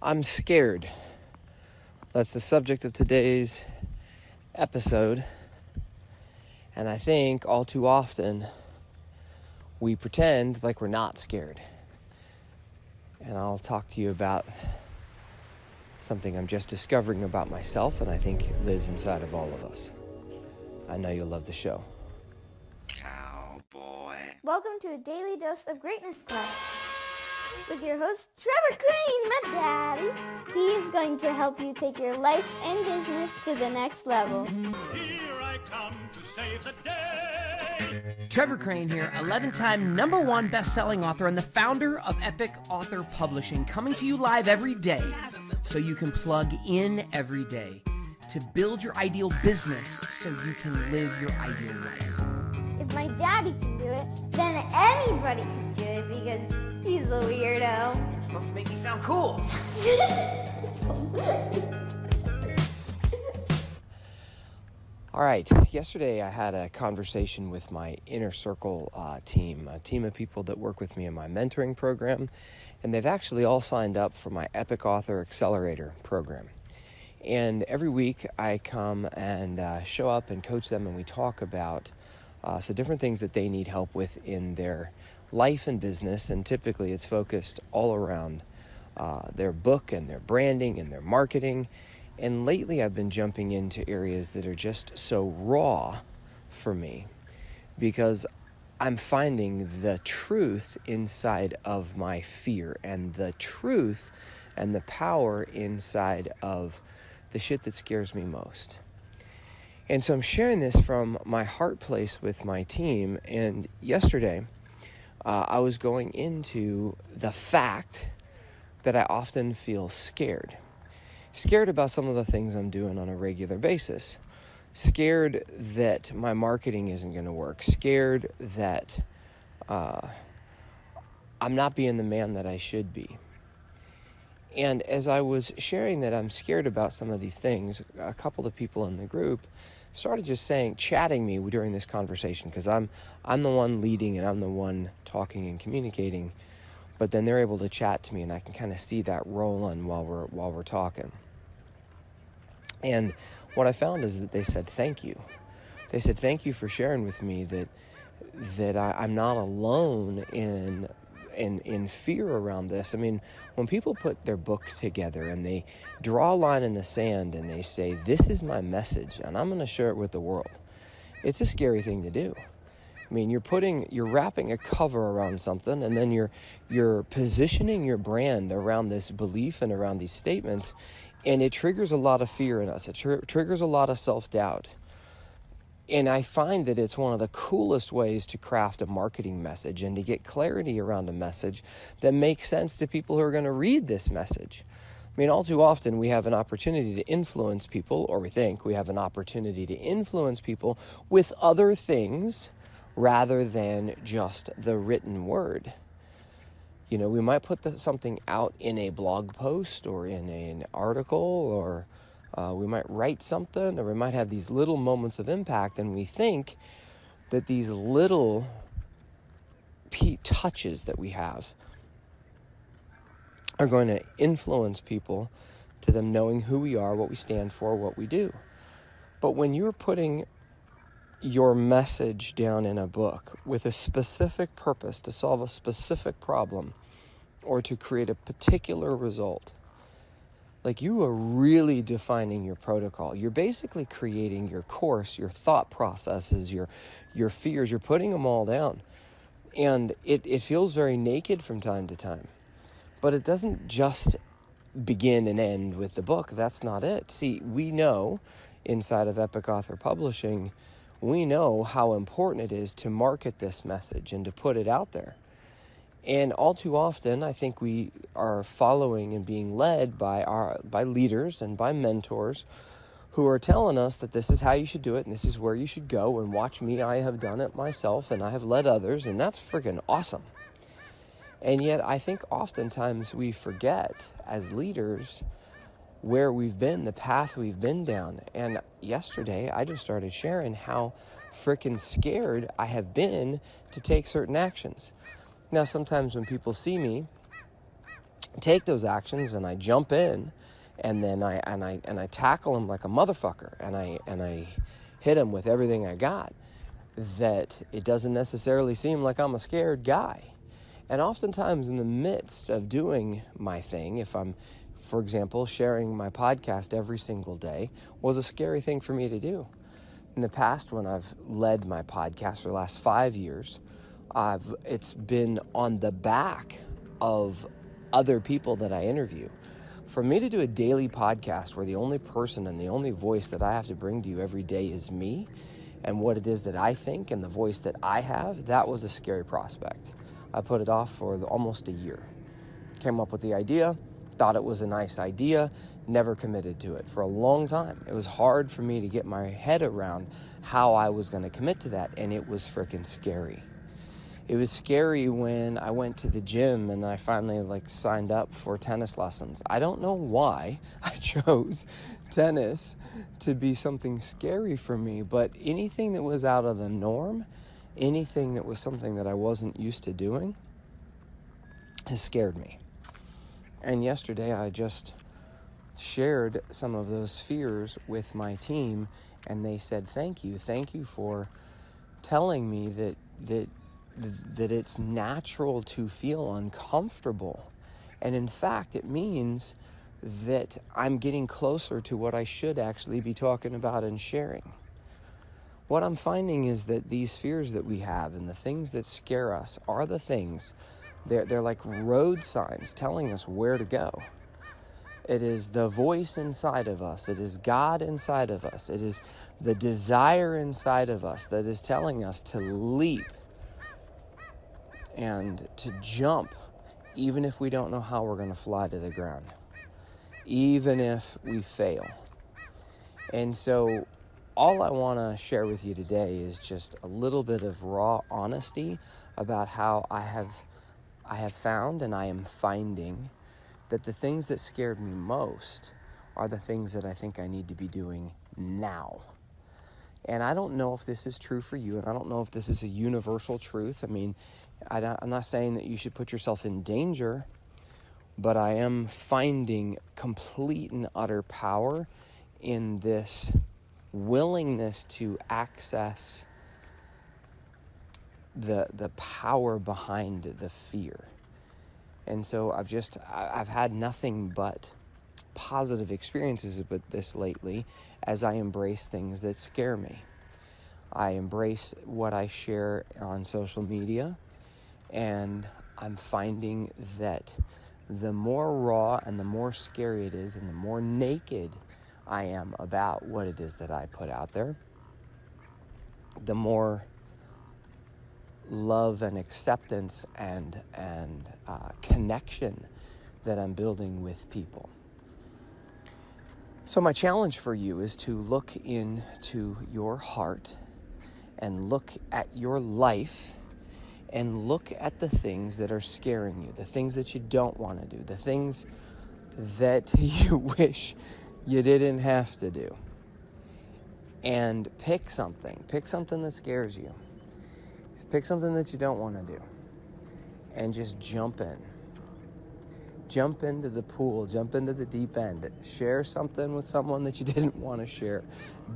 I'm scared. That's the subject of today's episode. And I think all too often we pretend like we're not scared. And I'll talk to you about something I'm just discovering about myself and I think lives inside of all of us. I know you'll love the show. Cowboy. Welcome to a daily dose of greatness class with your host, Trevor Crane, my daddy. He is going to help you take your life and business to the next level. Here I come to save the day. Trevor Crane here, 11-time #1 best-selling author and the founder of Epic Author Publishing, coming to you live every day so you can plug in every day to build your ideal business so you can live your ideal life. If my daddy can do it, then anybody can do it because he's a weirdo. You're supposed to make me sound cool. All right, yesterday I had a conversation with my Inner Circle team, a team of people that work with me in my mentoring program, and they've actually all signed up for my Epic Author Accelerator program. And every week I come and show up and coach them, and we talk about some different things that they need help with in their life and business, and typically it's focused all around their book and their branding and their marketing. And lately I've been jumping into areas that are just so raw for me because I'm finding the truth inside of my fear and the truth and the power inside of the shit that scares me most. And so I'm sharing this from my heart place with my team. And yesterday I was going into the fact that I often feel scared about some of the things I'm doing on a regular basis, scared that my marketing isn't going to work, scared that I'm not being the man that I should be. And as I was sharing that I'm scared about some of these things, a couple of people in the group started just chatting me during this conversation, because I'm the one leading and I'm the one talking and communicating, but then they're able to chat to me and I can kind of see that rolling while we're talking. And what I found is that they said thank you. They said thank you for sharing with me that I'm not alone in fear around this. I mean, when people put their book together and they draw a line in the sand and they say, this is my message and I'm going to share it with the world, it's a scary thing to do. I mean, you're wrapping a cover around something, and then you're positioning your brand around this belief and around these statements, and it triggers a lot of fear in us. It triggers a lot of self-doubt. And I find that it's one of the coolest ways to craft a marketing message and to get clarity around a message that makes sense to people who are going to read this message. I mean, all too often we have an opportunity to influence people, or we think we have an opportunity to influence people with other things rather than just the written word. You know, we might put something out in a blog post or in an article, or we might write something, or we might have these little moments of impact, and we think that these little touches that we have are going to influence people to them knowing who we are, what we stand for, what we do. But when you're putting your message down in a book with a specific purpose to solve a specific problem or to create a particular result, like, you are really defining your protocol. You're basically creating your course, your thought processes, your fears. You're putting them all down. And it feels very naked from time to time. But it doesn't just begin and end with the book. That's not it. See, we know inside of Epic Author Publishing, we know how important it is to market this message and to put it out there. And all too often, I think we are following and being led by leaders and by mentors who are telling us that this is how you should do it and this is where you should go, and watch me, I have done it myself and I have led others, and that's freaking awesome. And yet I think oftentimes we forget as leaders where we've been, the path we've been down. And yesterday I just started sharing how freaking scared I have been to take certain actions. Now, sometimes when people see me take those actions and I jump in, and then I tackle them like a motherfucker, and I hit them with everything I got, that it doesn't necessarily seem like I'm a scared guy. And oftentimes in the midst of doing my thing, if I'm, for example, sharing my podcast every single day, was a scary thing for me to do. In the past, when I've led my podcast for the last 5 years, it's been on the back of other people that I interview. For me to do a daily podcast where the only person and the only voice that I have to bring to you every day is me and what it is that I think and the voice that I have, that was a scary prospect. I put it off for almost a year. Came up with the idea, thought it was a nice idea, never committed to it for a long time. It was hard for me to get my head around how I was going to commit to that, and it was freaking scary. It was scary when I went to the gym and I finally signed up for tennis lessons. I don't know why I chose tennis to be something scary for me, but anything that was out of the norm, anything that was something that I wasn't used to doing, has scared me. And yesterday I just shared some of those fears with my team, and they said, thank you for telling me that it's natural to feel uncomfortable. And in fact, it means that I'm getting closer to what I should actually be talking about and sharing. What I'm finding is that these fears that we have and the things that scare us are the things, they're like road signs telling us where to go. It is the voice inside of us. It is God inside of us. It is the desire inside of us that is telling us to leap and to jump, even if we don't know how we're going to fly to the ground, even if we fail. And so all I want to share with you today is just a little bit of raw honesty about how I have found and I am finding that the things that scared me most are the things that I think I need to be doing now. And I don't know if this is true for you, and I don't know if this is a universal truth. I mean, I'm not saying that you should put yourself in danger, but I am finding complete and utter power in this willingness to access the power behind the fear. And so I've had nothing but positive experiences with this lately as I embrace things that scare me. I embrace what I share on social media, and I'm finding that the more raw and the more scary it is and the more naked I am about what it is that I put out there, the more love and acceptance and connection that I'm building with people. So my challenge for you is to look into your heart and look at your life and look at the things that are scaring you, the things that you don't want to do, the things that you wish you didn't have to do. And pick something that scares you. Pick something that you don't want to do. And just jump in. Jump into the pool, jump into the deep end. Share something with someone that you didn't want to share.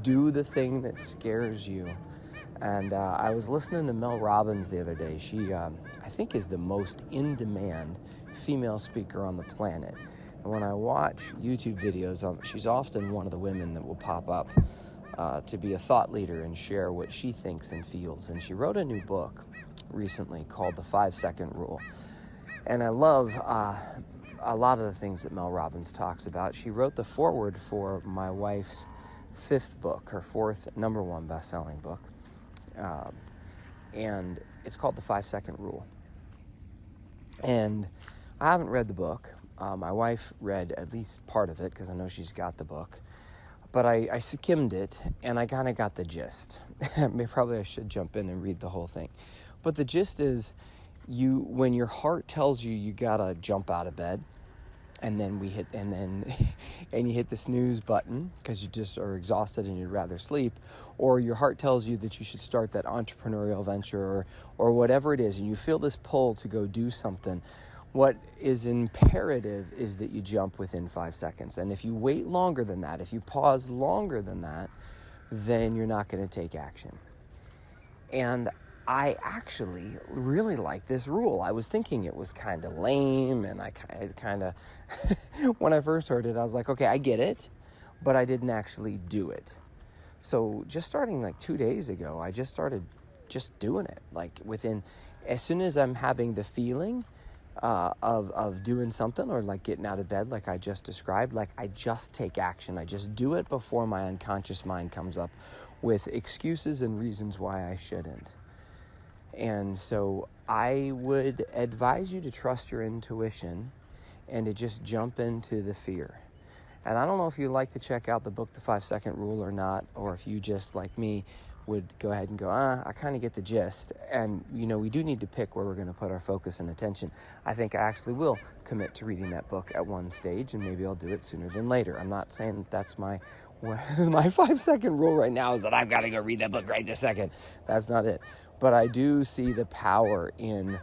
Do the thing that scares you. And I was listening to Mel Robbins the other day. She, I think, is the most in-demand female speaker on the planet. And when I watch YouTube videos, she's often one of the women that will pop up to be a thought leader and share what she thinks and feels. And she wrote a new book recently called The 5-Second Rule. And I love a lot of the things that Mel Robbins talks about. She wrote the foreword for my wife's 5th book, her 4th #1 best-selling book. And it's called The 5-Second Rule. And I haven't read the book. My wife read at least part of it because I know she's got the book. But I skimmed it, and I kind of got the gist. Probably I should jump in and read the whole thing. But the gist is, when your heart tells you you gotta jump out of bed, and you hit the snooze button because you just are exhausted and you'd rather sleep, or your heart tells you that you should start that entrepreneurial venture or whatever it is, and you feel this pull to go do something. What is imperative is that you jump within 5 seconds. And if you wait longer than that, if you pause longer than that, then you're not going to take action. And I actually really like this rule. I was thinking it was kind of lame, and I kind of, when I first heard it, I was like, okay, I get it, but I didn't actually do it. So just starting like 2 days ago, I just started just doing it. Like as soon as I'm having the feeling of doing something, or like getting out of bed, like I just described, like I just take action. I just do it before my unconscious mind comes up with excuses and reasons why I shouldn't. And so I would advise you to trust your intuition and to just jump into the fear. And I don't know if you like to check out the book, The 5 Second Rule, or not, or if you just, like me, would go ahead and go, I kind of get the gist. And, we do need to pick where we're going to put our focus and attention. I think I actually will commit to reading that book at one stage, and maybe I'll do it sooner than later. I'm not saying that that's my 5 second rule right now is that I've got to go read that book right this second. That's not it. But I do see the power in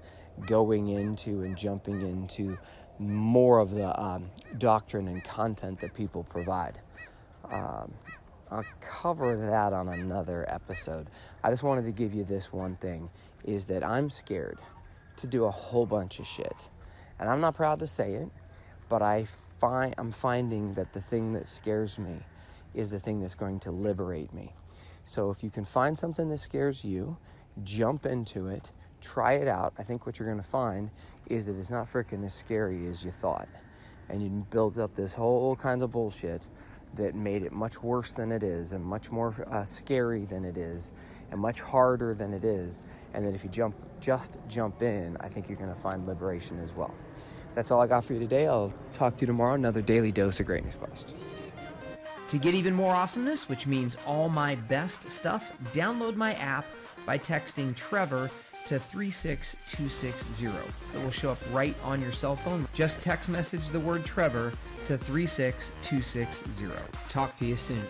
going into and jumping into more of the doctrine and content that people provide. I'll cover that on another episode. I just wanted to give you this one thing, is that I'm scared to do a whole bunch of shit. And I'm not proud to say it, but I'm finding that the thing that scares me is the thing that's going to liberate me. So if you can find something that scares you, jump into it, try it out. I think what you're going to find is that it's not freaking as scary as you thought. And you build up this whole kind of bullshit that made it much worse than it is, and much more scary than it is, and much harder than it is. And that if you just jump in, I think you're going to find liberation as well. That's all I got for you today. I'll talk to you tomorrow. Another daily dose of Greatness Quest. To get even more awesomeness, which means all my best stuff, download my app by texting Trevor to 36260. It will show up right on your cell phone. Just text message the word Trevor to 36260. Talk to you soon.